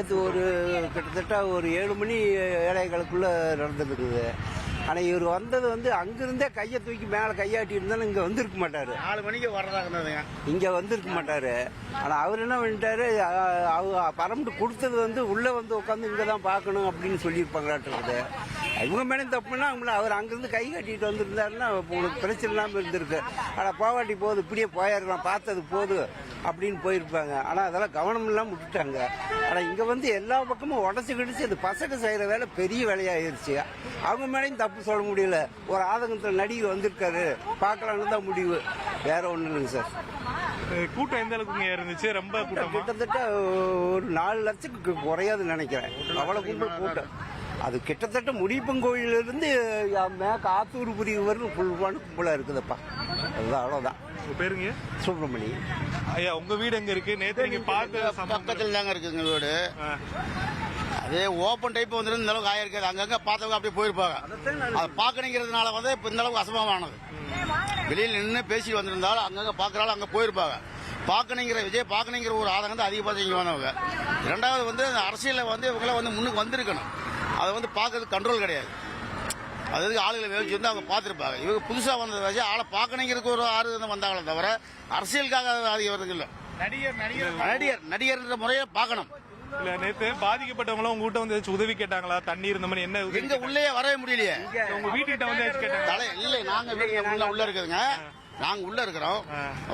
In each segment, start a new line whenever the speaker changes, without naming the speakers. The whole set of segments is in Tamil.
இது கிட்டத்தட்ட ஒரு 7 மணி ஏழைகளுக்குள்ள நடந்துருக்குது. ஆனால் இவர் வந்தது அங்கிருந்தே கையை தூக்கி மேலே கையாட்டி இருந்தாலும் இங்கே வந்திருக்க மாட்டார்.
4 மணிக்கு வரதாக இருந்ததுங்க.
இங்கே வந்திருக்க மாட்டார். ஆனால் அவர் என்ன பண்ணிட்டாரு, பரம்பிட்டு கொடுத்தது உள்ளே உட்காந்து இங்கே தான் பார்க்கணும் அப்படின்னு சொல்லியிருப்பாங்களாட்டு. இவங்க மேலே தப்புன்னா அவர் அங்கிருந்து கை கட்டிட்டு வந்திருந்தாருன்னா உங்களுக்கு பிரச்சனை இல்லாமல் இருந்திருக்கு. ஆனால் போவாட்டி போகுது, இப்படியே போயிருக்கலாம், பார்த்தது போது அப்படின்னு போயிருப்பாங்க. ஆனால் அதெல்லாம் கவனம் இல்லாமல் விட்டுட்டாங்க. ஆனால் இங்கே எல்லா பக்கமும் உடச்சி கிடிச்சு அது பசங்க செய்கிற வேலை பெரிய வேலையாயிருச்சு. அவங்க மேலேயும் தப்பு சொல்ல முடியல. ஒரு ஆதங்கத்தில் நடிகர் வந்திருக்காரு, பார்க்கலான்னு தான் முடிவு, வேற ஒன்றும் இல்லைங்க சார்.
கூட்டம் எந்த அளவுக்கு இருந்துச்சு? ரொம்ப கூட்டம்,
கிட்டத்தட்ட ஒரு 4 லட்சத்துக்கு குறையாதுன்னு நினைக்கிறேன். அவ்வளவு கூட்டம். அது கிட்டத்தட்ட முடிப்பங்கோயிலிருந்து ஆத்தூர்புரி வரும் ஃபுல்லான கும்பலா இருக்குதுப்பா. அதுதான், அவ்வளவுதான்.
பேருங்க
சுப்பிரமணி.
ஐயா, உங்க வீடு எங்க இருக்கு? நேற்று நீங்க பார்த்த
பக்கத்தில் தாங்க இருக்குங்க வீடு. அதே ஓப்பன் டைப் வந்துருந்து இந்த அளவுக்கு ஆயிருக்காது. அங்கங்க பார்த்தவங்க அப்படியே போயிருப்பாங்க. அதை பார்க்கணுங்கிறதுனால இப்ப இந்த அளவுக்கு அசம்பவமானது. வெளியில் நின்று பேசி வந்திருந்தாலும் அங்கங்க பார்க்கறாலும் அங்க போயிருப்பாங்க. விஜய் பார்க்கணுங்கிற ஒரு ஆதங்கம் தான் அதிகபட்சம் இங்கே வந்தவங்க. இரண்டாவது அரசியலில் இவங்களாம் முன்னுக்கு வந்திருக்கணும். அதை பார்க்கறது கண்ட்ரோல் கிடையாது. அதாவது ஆளுகளை வேவிச்சு அவங்க பார்த்துருப்பாங்க. இவங்க புதுசாக வந்ததை வச்சு ஆளை பார்க்கணுங்கிறதுக்கு ஒரு ஆறு வந்தாங்களே தவிர அரசியலுக்காக அதிகம் இல்லை. நடிகர்ன்ற முறையை பார்க்கணும்.
இல்ல, நேத்து பாதிக்கப்பட்டவங்களும் உங்க கிட்ட உதவி கேட்டாங்களா? தண்ணீர் இந்த மாதிரி என்ன
எங்க உள்ளே வரவே முடியலையே.
உங்க வீட்டுக்கிட்ட கேட்டாங்க.
இல்லை, நாங்க உள்ள இருக்குதுங்க. நாங்க உள்ள இருக்கிறோம்.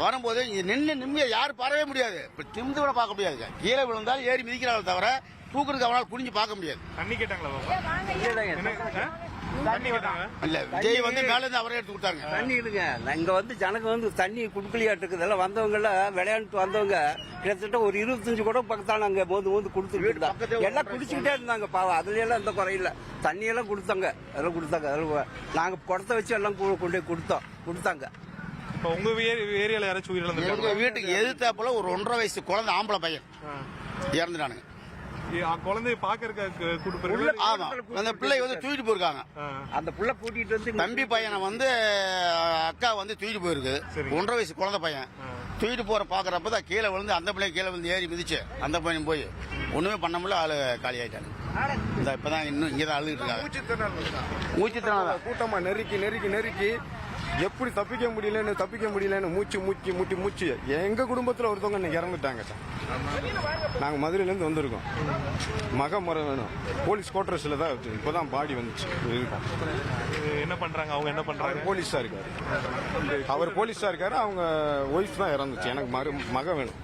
வரும்போது நிம்மதியா யாரும் பரவே முடியாது. நிமிந்து கூட பார்க்க முடியாது. கீழே விழுந்தாலும் ஏறி மிதிக்கிறாங்க தவிர தூக்குறதுக்கு அவனால் குனிஞ்சு பார்க்க முடியாது.
தண்ணி கேட்டாங்களா?
இல்ல, விஜய் மேல இருந்து அவரே எடுத்து கொடுத்தாங்க.
தண்ணி இல்லைங்க. இங்க ஜனக்கு தண்ணி குடுக்கலையாட்டு எல்லாம் வந்தவங்க எல்லாம் விளையாண்டு வந்தவங்க கிட்டத்தட்ட ஒரு 25 கூட பக்கத்தான அங்க மோந்து கொடுத்துட்டு எல்லாம் குடிச்சுக்கிட்டே இருந்தாங்க. பாவம், அதுல எல்லாம் எந்த குறையில. தண்ணி எல்லாம் கொடுத்தாங்க. அதெல்லாம் கொடுத்தாங்க. நாங்க குடத்தை வச்சு எல்லாம் கொண்டு கொடுத்தாங்க.
இப்ப உங்க ஏரியால யாராச்சும் உயிரிழந்து?
வீட்டுக்கு எதிர்த்தாப்புல ஒரு 1.5 வயசு குழந்தை ஆம்பளை பையன் இறந்துட்டானுங்க.
குழந்தைய பாக்குறதுக்கு
அந்த பிள்ளை தூக்கிட்டு போயிருக்காங்க.
அந்த பிள்ளை கூட்டிட்டு
தம்பி பையனை அக்கா தூக்கிட்டு போயிருக்கு. 1.5 வயசு குழந்தை பையன் தூக்கிட்டு போற பாக்குறப்பதான் கீழே விழுந்து அந்த பிள்ளை கீழே ஏறி மிதிச்சு அந்த பையன் போய் ஒண்ணுமே பண்ண முடியல. ஆளு காலி ஆயிட்டாங்க. இப்பதான் இன்னும் இங்கதான் அழுகிட்டு இருக்காங்க. மூச்சுத்திறனால
கூட்டமா நெருக்கி எப்படி தப்பிக்க முடியலன்னு மூச்சு எங்க குடும்பத்துல ஒருத்தவங்க இன்னைக்கு இறந்துட்டாங்க சார். நாங்க மதுரையில இருந்து வந்திருக்கோம். முறை வேணும். போலீஸ் குவார்டர்ஸ்ல தான் இப்பதான் பாடி வந்துச்சு.
என்ன பண்றாங்க அவங்க? என்ன பண்றாங்க?
போலீஸா இருக்காரு. அவர் போலீஸா இருக்காரு. அவங்க ஒய்ஃப் தான் இறந்துச்சு. எனக்கு மகன் வேணும்.